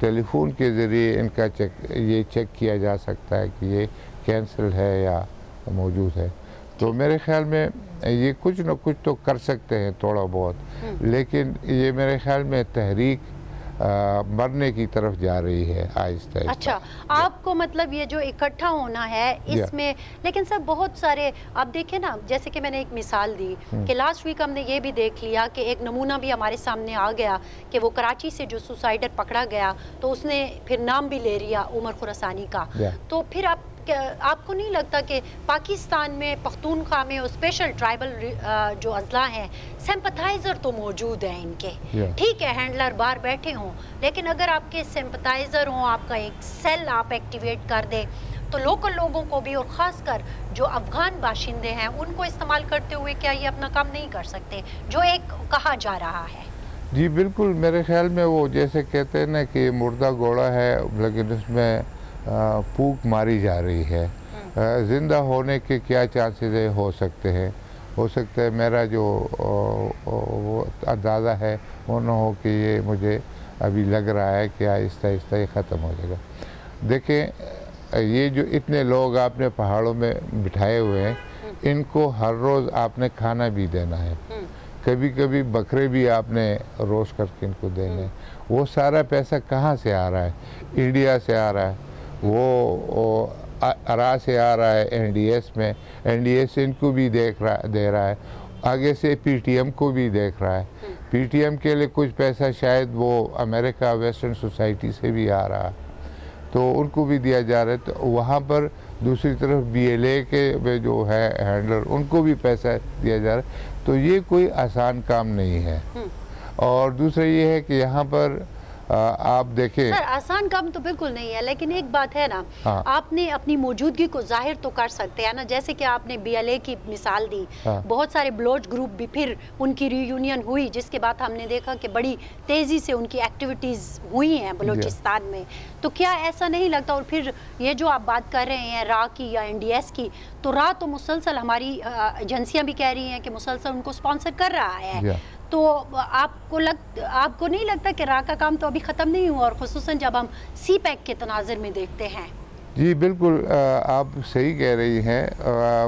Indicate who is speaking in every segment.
Speaker 1: ٹیلی phone کے ذریعے ان کا یہ چیک کیا جا سکتا ہے کہ یہ کینسل ہے یا موجود ہے. تو میرے خیال میں یہ کچھ نہ کچھ تو کر سکتے ہیں تھوڑا بہت، لیکن یہ میرے خیال میں تحریک مرنے کی طرف جا رہی ہے آہستہ آہستہ.
Speaker 2: اچھا، آپ کو مطلب یہ جو اکٹھا ہونا ہے اس میں، لیکن سر بہت سارے آپ دیکھیں نا، جیسے کہ میں نے ایک مثال دی کہ لاسٹ ویک ہم نے یہ بھی دیکھ لیا کہ ایک نمونہ بھی ہمارے سامنے آ گیا کہ وہ کراچی سے جو سوسائڈر پکڑا گیا تو اس نے پھر نام بھی لے لیا عمر خراسانی کا. تو پھر آپ کو نہیں لگتا کہ پاکستان میں پختونخوا میں اسپیشل ٹرائبل جو اضلاع ہیں، سمپتھائزر تو موجود ہیں ان کے، ٹھیک ہے ہینڈلر باہر بیٹھے ہوں، لیکن اگر آپ کے سمپتھائزر ہوں، آپ کا ایک سیل آپ ایکٹیویٹ کر دیں تو لوکل لوگوں کو بھی، اور خاص کر جو افغان باشندے ہیں ان کو استعمال کرتے ہوئے کیا یہ اپنا کام نہیں کر سکتے جو ایک کہا جا رہا ہے؟
Speaker 1: جی بالکل، میرے خیال میں وہ جیسے کہتے ہیں نا کہ مردہ گھوڑا ہے لیکن اس میں پھونک ماری جا رہی ہے. زندہ ہونے کے کیا چانسز ہو سکتے ہیں؟ ہو سکتا ہے میرا جو اندازہ ہے وہ نہ ہو کہ یہ مجھے ابھی لگ رہا ہے کہ آہستہ آہستہ یہ ختم ہو جائے گا. دیکھیں یہ جو اتنے لوگ آپ نے پہاڑوں میں بٹھائے ہوئے ہیں، ان کو ہر روز آپ نے کھانا بھی دینا ہے، کبھی کبھی بکرے بھی آپ نے روسٹ کر کے ان کو دینے. وہ سارا پیسہ کہاں سے آ رہا ہے؟ انڈیا سے آ رہا ہے، وہ ارا سے آ رہا ہے، این ڈی ایس میں، این ڈی ایس ان کو بھی دے رہا ہے، آگے سے پی ٹی ایم کو بھی دیکھ رہا ہے. پی ٹی ایم کے لیے کچھ پیسہ شاید وہ امریکہ ویسٹرن سوسائٹی سے بھی آ رہا ہے تو ان کو بھی دیا جا رہا ہے. تو وہاں پر دوسری طرف بی ایل اے کے جو ہے ہینڈلر، ان کو بھی پیسہ دیا جا رہا ہے. تو یہ کوئی آسان کام نہیں ہے. اور دوسرا یہ ہے کہ یہاں پر آپ دیکھیں،
Speaker 2: سر آسان کام تو بالکل نہیں ہے، لیکن ایک بات ہے نا، آپ نے اپنی موجودگی کو ظاہر تو کر سکتے ہیں نا، جیسے کہ آپ نے بی ایل اے کی مثال دی، بہت سارے بلوچ گروپ بھی پھر ان کی ری یونین ہوئی، جس کے بعد ہم نے دیکھا کہ بڑی تیزی سے ان کی ایکٹیویٹیز ہوئی ہیں بلوچستان میں. تو کیا ایسا نہیں لگتا؟ اور پھر یہ جو آپ بات کر رہے ہیں را کی یا این ڈی ایس کی، تو را تو مسلسل ہماری ایجنسیاں بھی کہہ رہی ہیں کہ مسلسل ان کو اسپانسر کر رہا ہے. تو آپ کو نہیں لگتا کہ را کا کام تو ابھی ختم نہیں ہوا، اور خصوصاً جب ہم سی پیک کے تناظر میں دیکھتے ہیں؟
Speaker 1: جی بالکل، آپ صحیح کہہ رہی ہیں.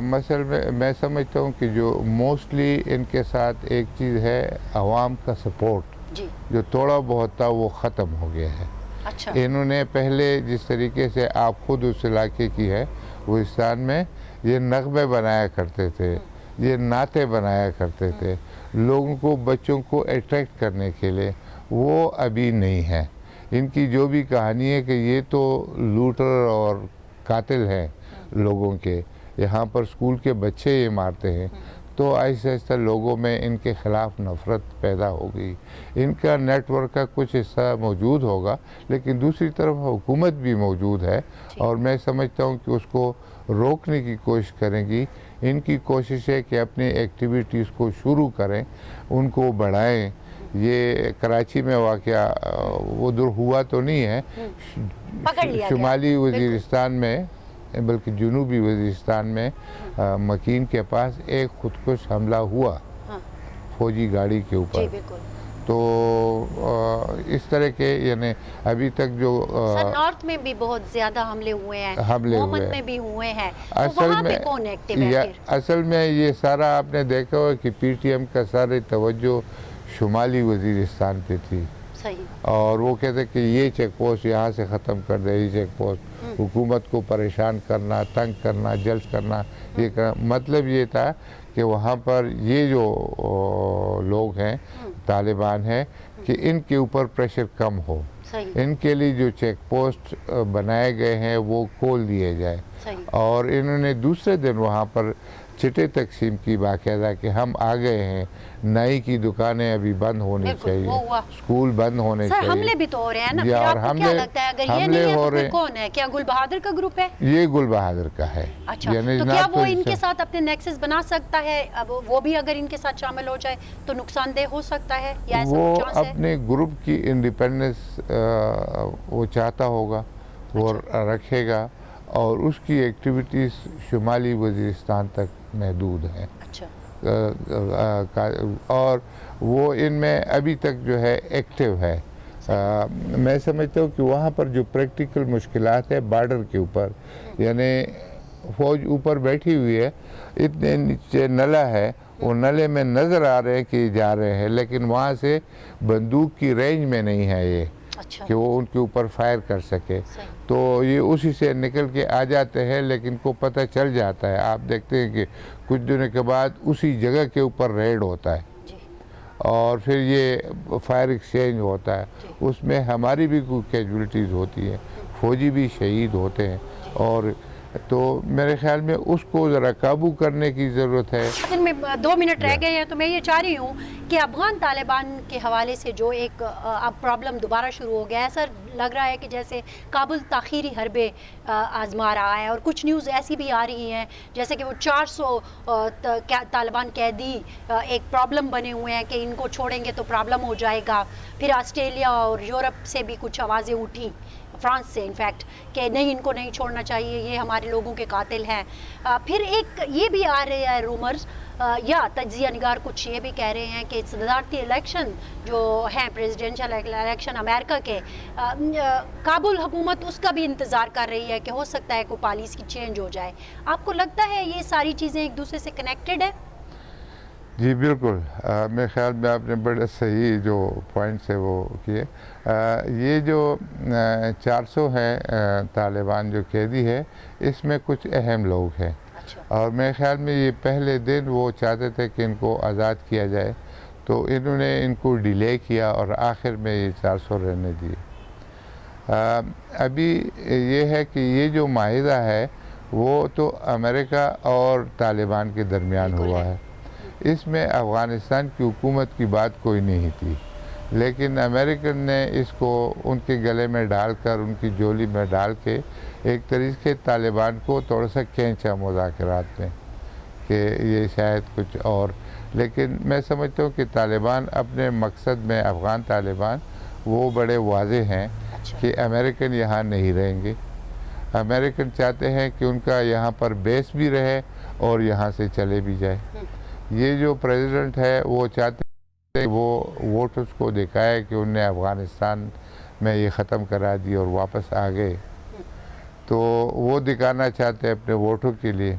Speaker 1: مثلا میں سمجھتا ہوں کہ جو موسٹلی ان کے ساتھ ایک چیز ہے، عوام کا سپورٹ جو تھوڑا بہت تھا وہ ختم ہو گیا ہے.
Speaker 2: اچھا،
Speaker 1: انہوں نے پہلے جس طریقے سے آپ خود اس علاقے کی ہے وزستان میں، یہ نغمے بنایا کرتے تھے، یہ نعتیں بنایا کرتے تھے لوگوں کو، بچوں کو اٹریکٹ کرنے کے لیے، وہ ابھی نہیں ہے. ان کی جو بھی کہانی ہے کہ یہ تو لوٹر اور قاتل ہیں لوگوں کے، یہاں پر اسکول کے بچے یہ مارتے ہیں، تو آہستہ آہستہ لوگوں میں ان کے خلاف نفرت پیدا ہو گئی. ان کا نیٹ ورک کا کچھ حصہ موجود ہوگا، لیکن دوسری طرف حکومت بھی موجود ہے، اور میں سمجھتا ہوں کہ اس کو روکنے کی کوشش کریں گی. ان کی کوشش ہے کہ اپنی ایکٹیویٹیز کو شروع کریں، ان کو بڑھائیں. یہ کراچی میں واقعہ وہ دور ہوا تو نہیں ہے، شمالی وزیرستان میں، بلکہ جنوبی وزیرستان میں مکین کے پاس ایک خودکش حملہ ہوا فوجی گاڑی کے اوپر. تو اس طرح کے یعنی ابھی تک جو
Speaker 2: نارتھ میں بھی بہت زیادہ حملے ہوئے ہیں، محمد میں بھی ہوئے ہیں،
Speaker 1: اصل میں یہ سارا آپ نے دیکھا ہو کہ پی ٹی ایم کا سارے توجہ شمالی وزیرستان پہ تھی. اور وہ کہتے کہ یہ چیک پوسٹ یہاں سے ختم کر دے، یہ چیک پوسٹ حکومت کو پریشان کرنا، تنگ کرنا، جلد کرنا، یہ کرنا. مطلب یہ تھا کہ وہاں پر یہ جو لوگ ہیں طالبان ہیں کہ ان کے اوپر پریشر کم ہو، ان کے لیے جو چیک پوسٹ بنائے گئے ہیں وہ کھول دیے جائے. اور انہوں نے دوسرے دن وہاں پر چٹے تقسیم کی باقاعدہ کہ ہم آ گئے ہیں، نائی کی دکانیں ابھی بند ہونی چاہیے، اسکول بند ہونے چاہیے.
Speaker 2: حملے بھی تو ہو رہے ہیں نا، پھر آپ کو کیا لگتا ہے اگر یہ نہیں ہے تو پھر کون ہے؟ کیا گل بہادر کا گروپ ہے؟
Speaker 1: یہ گل بہادر کا ہے.
Speaker 2: اچھا، تو کیا وہ ان کے ساتھ اپنے نیکسس بنا سکتا ہے؟ اب وہ بھی اگر ان کے ساتھ شامل ہو جائے تو نقصان دہ ہو سکتا ہے، یا ایسا
Speaker 1: وہ
Speaker 2: چانس ہے؟
Speaker 1: اپنے گروپ کی انڈیپینڈنس وہ چاہتا ہوگا، وہ رکھے گا، اور اس کی ایکٹیویٹیز شمالی وزیرستان تک محدود ہیں. اور وہ ان میں ابھی تک جو ہے ایکٹیو ہے. میں سمجھتا ہوں کہ وہاں پر جو پریکٹیکل مشکلات ہے بارڈر کے اوپر، یعنی فوج اوپر بیٹھی ہوئی ہے، اتنے نیچے نلا ہے، وہ نلے میں نظر آ رہے ہیں کہ جا رہے ہیں، لیکن وہاں سے بندوق کی رینج میں نہیں ہے یہ کہ وہ ان کے اوپر فائر کر سکے، تو یہ اسی سے نکل کے آ جاتے ہیں، لیکن کو پتہ چل جاتا ہے۔ آپ دیکھتے ہیں کہ کچھ دنوں کے بعد اسی جگہ کے اوپر ریڈ ہوتا ہے اور پھر یہ فائر ایکسچینج ہوتا ہے، اس میں ہماری بھی کوئی کیجولیٹیز ہوتی ہیں، فوجی بھی شہید ہوتے ہیں، اور تو میرے خیال میں اس کو ذرا قابو کرنے کی ضرورت ہے۔
Speaker 2: لیکن میں 2 منٹ رہ گئے ہیں تو میں یہ چاہ رہی ہوں کہ افغان طالبان کے حوالے سے جو ایک اب پرابلم دوبارہ شروع ہو گیا ہے، سر لگ رہا ہے کہ جیسے کابل تاخیری حربے آزما رہا ہے، اور کچھ نیوز ایسی بھی آ رہی ہیں جیسے کہ وہ 400 طالبان قیدی ایک پرابلم بنے ہوئے ہیں کہ ان کو چھوڑیں گے تو پرابلم ہو جائے گا۔ پھر آسٹریلیا اور یورپ سے بھی کچھ آوازیں اٹھیں، فرانس سے انفیکٹ، کہ نہیں ان کو نہیں چھوڑنا چاہیے، یہ ہمارے لوگوں کے قاتل ہیں۔ پھر ایک یہ بھی آ رہے ہیں رومرز یا تجزیہ نگار کچھ یہ بھی کہہ رہے ہیں کہ صدارتی الیکشن جو ہیں پریزیڈنشل الیکشن امریکہ کے، کابل حکومت اس کا بھی انتظار کر رہی ہے کہ ہو سکتا ہے کوئی پالیسی چینج ہو جائے۔ آپ کو لگتا ہے یہ ساری چیزیں ایک دوسرے سے کنیکٹڈ ہیں؟
Speaker 1: جی بالکل، میرے خیال میں آپ نے بڑے صحیح جو پوائنٹس ہے وہ کیے۔ یہ جو 400 ہیں طالبان جو قیدی ہے، اس میں کچھ اہم لوگ ہیں، اور میرے خیال میں یہ پہلے دن وہ چاہتے تھے کہ ان کو آزاد کیا جائے، تو انہوں نے ان کو ڈیلے کیا اور آخر میں یہ 400 رہنے دیے۔ ابھی یہ ہے کہ یہ جو معاہدہ ہے وہ تو امریکہ اور طالبان کے درمیان ہوا ہے، اس میں افغانستان کی حکومت کی بات کوئی نہیں تھی، لیکن امریکن نے اس کو ان کے گلے میں ڈال کر، ان کی جولی میں ڈال کے ایک طریقے طالبان کو تھوڑا سا کھینچا مذاکرات میں کہ یہ شاید کچھ اور، لیکن میں سمجھتا ہوں کہ طالبان اپنے مقصد میں، افغان طالبان وہ بڑے واضح ہیں کہ امریکن یہاں نہیں رہیں گے۔ امریکن چاہتے ہیں کہ ان کا یہاں پر بیس بھی رہے اور یہاں سے چلے بھی جائے۔ یہ جو پریزیڈنٹ ہے وہ چاہتے ہیں کہ وہ ووٹرز کو دکھائے کہ انہیں افغانستان میں یہ ختم کرا دی اور واپس آ گئے، تو وہ دکھانا چاہتے ہیں اپنے ووٹوں کے لیے۔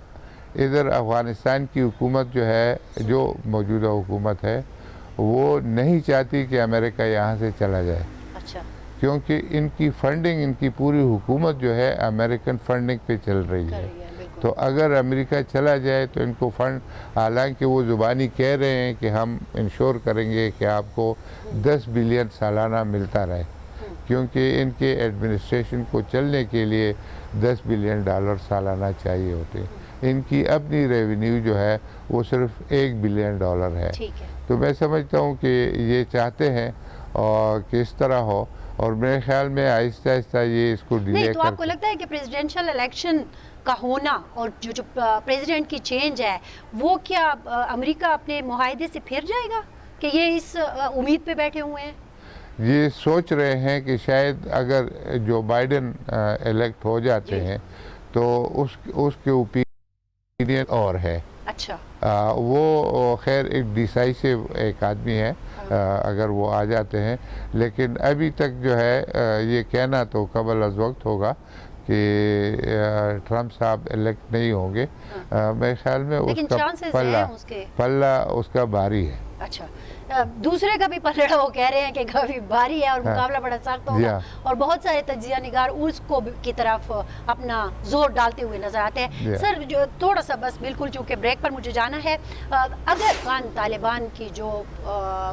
Speaker 1: ادھر افغانستان کی حکومت جو ہے، جو موجودہ حکومت ہے، وہ نہیں چاہتی کہ امریکہ یہاں سے چلا جائے، کیونکہ ان کی فنڈنگ، ان کی پوری حکومت جو ہے امریکن فنڈنگ پہ چل رہی ہے، تو اگر امریکہ چلا جائے تو ان کو فنڈ، حالانکہ وہ زبانی کہہ رہے ہیں کہ ہم انشور کریں گے کہ آپ کو 10 بلین سالانہ ملتا رہے، کیونکہ ان کے ایڈمنسٹریشن کو چلنے کے لیے 10 بلین ڈالر سالانہ چاہیے ہوتے ہیں، ان کی اپنی ریونیو جو ہے وہ صرف 1 بلین ڈالر ہے، تو میں سمجھتا ہوں کہ یہ چاہتے ہیں اور کہ اس طرح ہو، اور میرے خیال میں آہستہ آہستہ یہ اس کو ڈیلے
Speaker 2: نہیں، تو آپ کو لگتا ہے کہ پریزیڈنشل الیکشن کا ہونا اور جو پریزیڈنٹ کی چینج ہے وہ کیا امریکہ اپنے معاہدے سے پھر جائے گا کہ یہ اس امید پہ بیٹھے ہوئے ہیں؟
Speaker 1: یہ سوچ رہے ہیں کہ شاید اگر جو بائیڈن الیکٹ ہو جاتے ہیں تو اس کے اوپینین اور ہے۔
Speaker 2: اچھا،
Speaker 1: وہ خیر ایک ڈیسائسو ایک آدمی ہے اگر وہ آ جاتے ہیں، لیکن ابھی تک جو ہے یہ کہنا تو قبل از وقت ہوگا کہ ٹرمپ صاحب الیکٹ نہیں ہوں گے۔ میرے خیال میں اس کا پلہ اس کا بھاری ہے۔
Speaker 2: اچھا، دوسرے کا بھی پلڑا وہ کہہ رہے ہیں کہ کافی بھاری ہے اور مقابلہ بڑا سخت ہوگا، اور بہت سارے تجزیہ نگار اس کو کی طرف اپنا زور ڈالتے ہوئے نظر آتے ہیں۔ سر جو تھوڑا سا بس بالکل چونکہ بریک پر مجھے جانا ہے، اگر افغان طالبان کی جو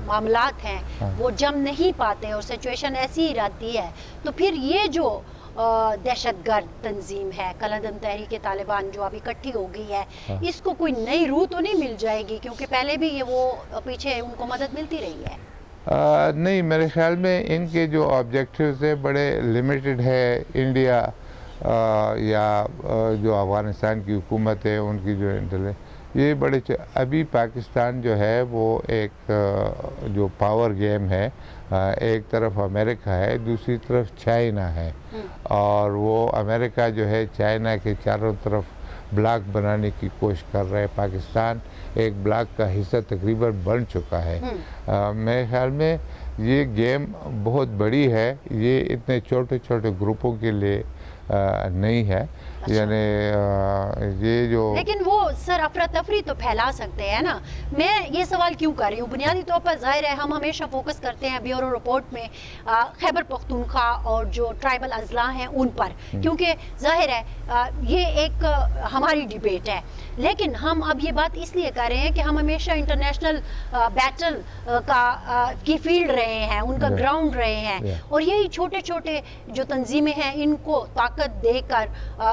Speaker 2: معاملات ہیں وہ جم نہیں پاتے اور سچویشن ایسی ہی رہتی ہے، تو پھر یہ جو دہشت گرد تنظیم ہے قلعہ تحریک طالبان جو اب اکٹھی ہو گئی ہے، اس کو کوئی نئی روح تو نہیں مل جائے گی؟ کیونکہ پہلے بھی یہ وہ پیچھے ان کو مدد ملتی رہی ہے۔
Speaker 1: نہیں، میرے خیال میں ان کے جو آبجیکٹیوز ہیں بڑے لمیٹڈ ہے۔ انڈیا یا جو افغانستان کی حکومت ہے ان کی جو یہ بڑے ابھی پاکستان جو ہے وہ ایک جو پاور گیم ہے، ایک طرف امریکہ ہے، دوسری طرف چائنا ہے، اور وہ امریکہ جو ہے چائنا کے چاروں طرف بلاک بنانے کی کوشش کر رہے ہیں۔ پاکستان ایک بلاک کا حصہ تقریباً بن چکا ہے۔ میرے خیال میں یہ گیم بہت بڑی ہے، یہ اتنے چھوٹے چھوٹے گروپوں کے لیے نہیں ہے، یعنی یہ جو
Speaker 2: لیکن وہ سر افراتفری تو پھیلا سکتے ہیں نا. میں یہ سوال کیوں کر رہی ہوں، بنیادی طور پر ظاہر ہے ہم ہمیشہ فوکس کرتے ہیں بیورو رپورٹ میں خیبر پختونخوا اور جو ٹرائبل اضلاع ہیں ان پر، کیونکہ ظاہر ہے یہ ایک ہماری ڈیبیٹ ہے. لیکن ہم اب یہ بات اس لیے کر رہے ہیں کہ ہم ہمیشہ انٹرنیشنل بیٹل کی فیلڈ رہے ہیں، ان کا گراؤنڈ رہے ہیں، اور یہی چھوٹے چھوٹے جو تنظیمیں ہیں ان کو طاقت دے کر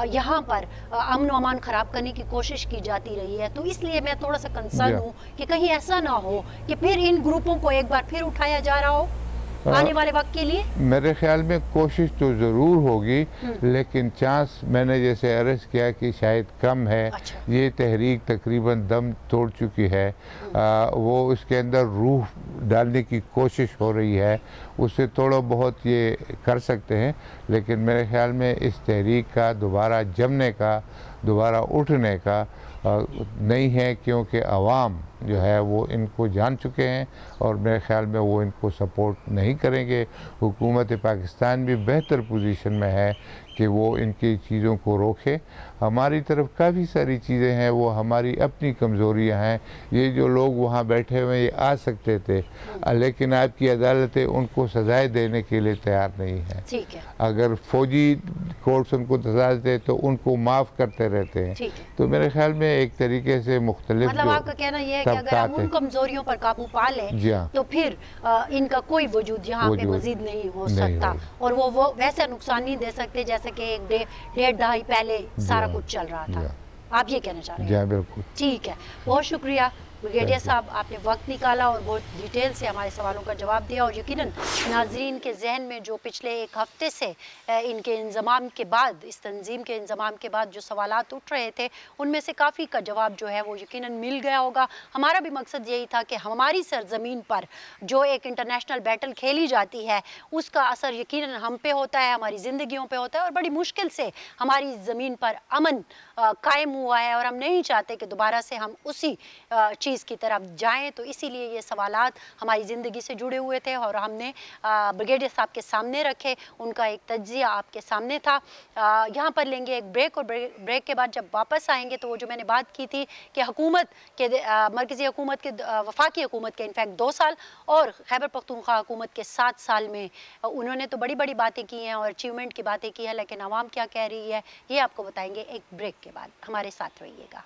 Speaker 2: یہاں پر امن و امان خراب کرنے کی کوشش کی جاتی رہی ہے. تو اس لیے میں تھوڑا سا کنسرن ہوں کہ کہیں ایسا نہ ہو کہ پھر ان گروپوں کو ایک بار پھر اٹھایا جا رہا ہو آنے والے وقت کے لیے.
Speaker 1: میرے خیال میں کوشش تو ضرور ہوگی، لیکن چانس میں نے جیسے عرض کیا کہ شاید کم ہے. یہ تحریک تقریباً دم توڑ چکی ہے، وہ اس کے اندر روح ڈالنے کی کوشش ہو رہی ہے، اس سے تھوڑا بہت یہ کر سکتے ہیں. لیکن میرے خیال میں اس تحریک کا دوبارہ جمنے کا، دوبارہ اٹھنے کا نہیں ہے، کیونکہ عوام جو ہے وہ ان کو جان چکے ہیں اور میرے خیال میں وہ ان کو سپورٹ نہیں کریں گے. حکومت پاکستان بھی بہتر پوزیشن میں ہے کہ وہ ان کی چیزوں کو روکے. ہماری طرف کافی ساری چیزیں ہیں، وہ ہماری اپنی کمزوریاں ہیں. یہ جو لوگ وہاں بیٹھے ہوئے یہ آ سکتے تھے، لیکن آپ کی عدالتیں ان کو سزائیں دینے کے لیے تیار نہیں ہیں. اگر فوجی کورٹس ان کو سزا دیتے تو ان کو معاف کرتے رہتے ہیں. تو میرے خیال میں ایک طریقے سے مختلف
Speaker 2: مطلب آپ کا کہنا یہ ہے کہ اگر ہم ان کمزوریوں پر قابو پا لیں تو پھر ان کا کوئی وجود یہاں پہ مزید نہیں ہو سکتا، اور وہ ویسا نقصان نہیں دے سکتے جیسے کہ ایک ڈیڑھ دہائی پہلے سارا کچھ چل رہا تھا. آپ یہ کہنا چاہ رہے ہیں؟
Speaker 1: جی بالکل.
Speaker 2: ٹھیک ہے، بہت شکریہ بریگیڈیئر صاحب، آپ نے وقت نکالا اور بہت ڈیٹیل سے ہمارے سوالوں کا جواب دیا. اور یقیناً ناظرین کے ذہن میں جو پچھلے ایک ہفتے سے ان کے انضمام کے بعد، اس تنظیم کے انضمام کے بعد جو سوالات اٹھ رہے تھے، ان میں سے کافی کا جواب جو ہے وہ یقیناً مل گیا ہوگا. ہمارا بھی مقصد یہی تھا کہ ہماری سرزمین پر جو ایک انٹرنیشنل بیٹل کھیلی جاتی ہے اس کا اثر یقیناً ہم پہ ہوتا ہے، ہماری زندگیوں پہ ہوتا ہے، اور بڑی مشکل سے ہماری زمین پر امن قائم ہوا ہے، اور ہم نہیں چاہتے کہ دوبارہ سے ہم اسی چیز کی طرف جائیں. تو اسی لیے یہ سوالات ہماری زندگی سے جڑے ہوئے تھے اور ہم نے بریگیڈیئر صاحب کے سامنے رکھے. ان کا ایک تجزیہ آپ کے سامنے تھا. یہاں پر لیں گے ایک بریک، اور بریک کے بعد جب واپس آئیں گے تو وہ جو میں نے بات کی تھی کہ حکومت کے مرکزی حکومت کے وفاقی حکومت کے انفیکٹ 2 سال اور خیبر پختونخوا حکومت کے 7 سال میں انہوں نے تو بڑی بڑی باتیں کی ہیں اور اچیومنٹ کی باتیں کی ہیں، لیکن عوام کیا کہہ رہی ہے یہ آپ کو بتائیں گے ایک بریک کے بعد. ہمارے ساتھ رہیے گا.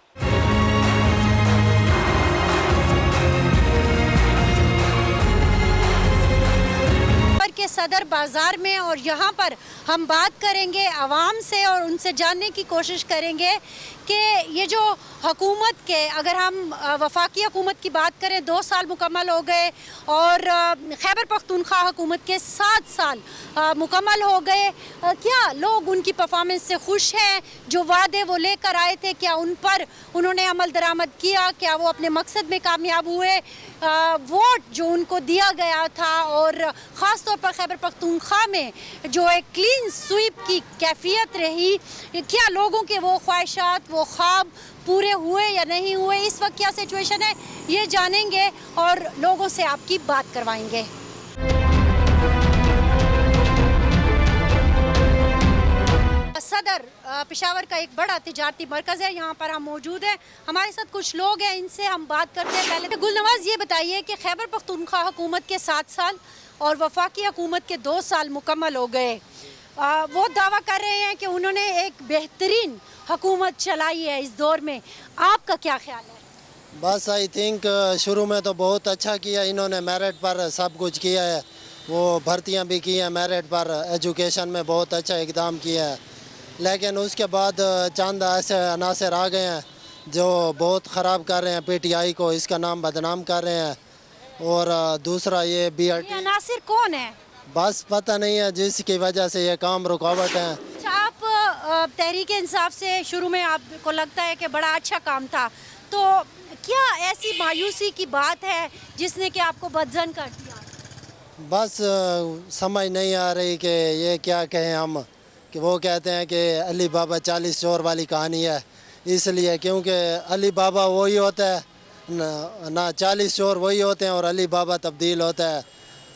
Speaker 2: کے صدر بازار میں، اور یہاں پر ہم بات کریں گے عوام سے اور ان سے جاننے کی کوشش کریں گے کہ یہ جو حکومت کے، اگر ہم وفاقی حکومت کی بات کریں 2 سال مکمل ہو گئے اور خیبر پختونخوا حکومت کے 7 سال مکمل ہو گئے، کیا لوگ ان کی پرفارمنس سے خوش ہیں؟ جو وعدے وہ لے کر آئے تھے کیا ان پر انہوں نے عمل درآمد کیا؟ کیا وہ اپنے مقصد میں کامیاب ہوئے؟ ووٹ جو ان کو دیا گیا تھا، اور خاص طور پر خیبر پختونخوا میں جو ایک کلین سویپ کی کیفیت رہی، کیا لوگوں کے وہ خواہشات، وہ خواب پورے ہوئے یا نہیں ہوئے؟ اس وقت کیا سچویشن ہے یہ جانیں گے اور لوگوں سے آپ کی بات کروائیں گے. صدر پشاور کا ایک بڑا تجارتی مرکز ہے، یہاں پر ہم موجود ہیں. ہمارے ساتھ کچھ لوگ ہیں، ان سے ہم بات کرتے ہیں. پہلے گلنواز یہ بتائیے کہ خیبر پختونخوا حکومت کے 7 سال اور وفاقی حکومت کے 2 سال مکمل ہو گئے. وہ دعویٰ کر رہے ہیں کہ انہوں نے ایک بہترین حکومت چلائی ہے اس دور میں. آپ کا کیا خیال ہے؟
Speaker 3: بس آئی تھنک شروع میں تو بہت اچھا کیا انہوں نے، میرٹ پر سب کچھ کیا ہے، وہ بھرتیاں بھی کی ہیں میرٹ پر، ایجوکیشن میں بہت اچھا اقدام کیا ہے. لیکن اس کے بعد چند ایسے عناصر آ گئے ہیں جو بہت خراب کر رہے ہیں پی ٹی آئی کو، اس کا نام بدنام کر رہے ہیں. اور دوسرا یہ بی آر ٹی.
Speaker 2: عناصر کون ہیں؟
Speaker 3: بس پتہ نہیں ہے، جس کی وجہ سے یہ کام رکاوٹ ہیں.
Speaker 2: آپ تحریک انصاف سے شروع میں آپ کو لگتا ہے کہ بڑا اچھا کام تھا، تو کیا ایسی مایوسی کی بات ہے جس نے کہ آپ کو بدظن کر دیا؟
Speaker 3: بس سمجھ نہیں آ رہی کہ یہ کیا کہیں ہم، کہ وہ کہتے ہیں کہ علی بابا 40 چور والی کہانی ہے، اس لیے کیونکہ علی بابا وہی ہوتا ہے، نہ 40 چور وہی ہوتے ہیں اور علی بابا تبدیل ہوتا ہے.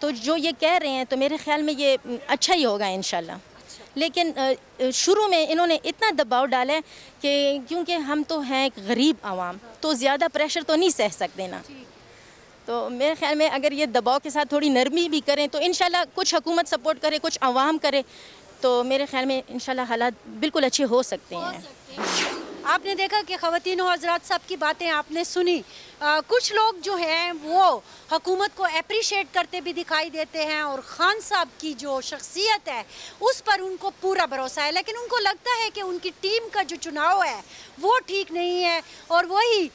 Speaker 4: تو جو یہ کہہ رہے ہیں تو میرے خیال میں یہ اچھا ہی ہوگا انشاءاللہ. لیکن شروع میں انہوں نے اتنا دباؤ ڈالا ہے کہ کیونکہ ہم تو ہیں ایک غریب عوام تو زیادہ پریشر تو نہیں سہ سکتے نا. تو میرے خیال میں اگر یہ دباؤ کے ساتھ تھوڑی نرمی بھی کریں تو انشاءاللہ کچھ حکومت سپورٹ کرے, کچھ عوام کرے, تو میرے خیال میں انشاءاللہ حالات بالکل اچھے ہو سکتے ہیں.
Speaker 2: آپ نے دیکھا کہ خواتین و حضرات سب کی باتیں آپ نے سنی. کچھ لوگ جو ہیں وہ حکومت کو اپریشیٹ کرتے بھی دکھائی دیتے ہیں اور خان صاحب کی جو شخصیت ہے اس پر ان کو پورا بھروسہ ہے, لیکن ان کو لگتا ہے کہ ان کی ٹیم کا جو چناؤ ہے وہ ٹھیک نہیں ہے اور وہی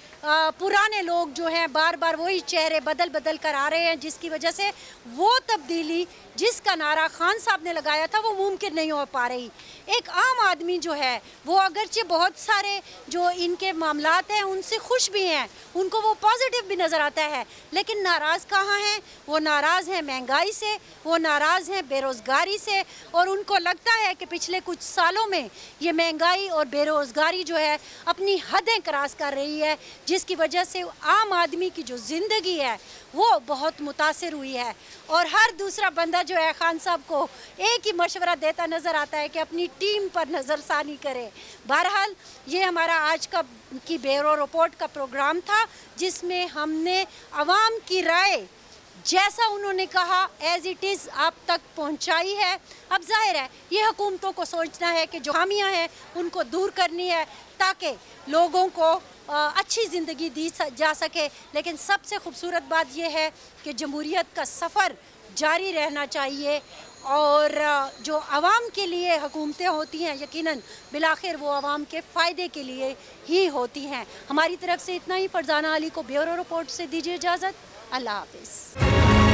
Speaker 2: پرانے لوگ جو ہیں بار بار وہی چہرے بدل کر آ رہے ہیں, جس کی وجہ سے وہ تبدیلی جس کا نعرہ خان صاحب نے لگایا تھا وہ ممکن نہیں ہو پا رہی. ایک عام آدمی جو ہے وہ اگرچہ بہت سارے جو ان کے معاملات ہیں ان سے خوش بھی ہیں, ان کو وہ پازیٹیو بھی نظر آتا ہے, لیکن ناراض کہاں ہیں؟ وہ ناراض ہیں مہنگائی سے, وہ ناراض ہیں بے روزگاری سے, اور ان کو لگتا ہے کہ پچھلے کچھ سالوں میں یہ مہنگائی اور بے روزگاری جو ہے اپنی حدیں کراس کر رہی ہے, جس کی وجہ سے عام آدمی کی جو زندگی ہے وہ بہت متاثر ہوئی ہے. اور ہر دوسرا بندہ جو ہے خان صاحب کو ایک ہی مشورہ دیتا نظر آتا ہے کہ اپنی ٹیم پر نظر ثانی کرے. بہرحال یہ ہمارا آج کا کی بیورو رپورٹ کا پروگرام تھا جس میں ہم نے عوام کی رائے جیسا انہوں نے کہا ایز اٹ از آپ تک پہنچائی ہے. اب ظاہر ہے یہ حکومتوں کو سوچنا ہے کہ جو خامیاں ہیں ان کو دور کرنی ہے تاکہ لوگوں کو اچھی زندگی دی جا سکے. لیکن سب سے خوبصورت بات یہ ہے کہ جمہوریت کا سفر جاری رہنا چاہیے اور جو عوام کے لیے حکومتیں ہوتی ہیں یقیناً بالآخر وہ عوام کے فائدے کے لیے ہی ہوتی ہیں. ہماری طرف سے اتنا ہی. فرزانہ علی کو بیورو رپورٹ سے دیجیے اجازت. اللہ حافظ.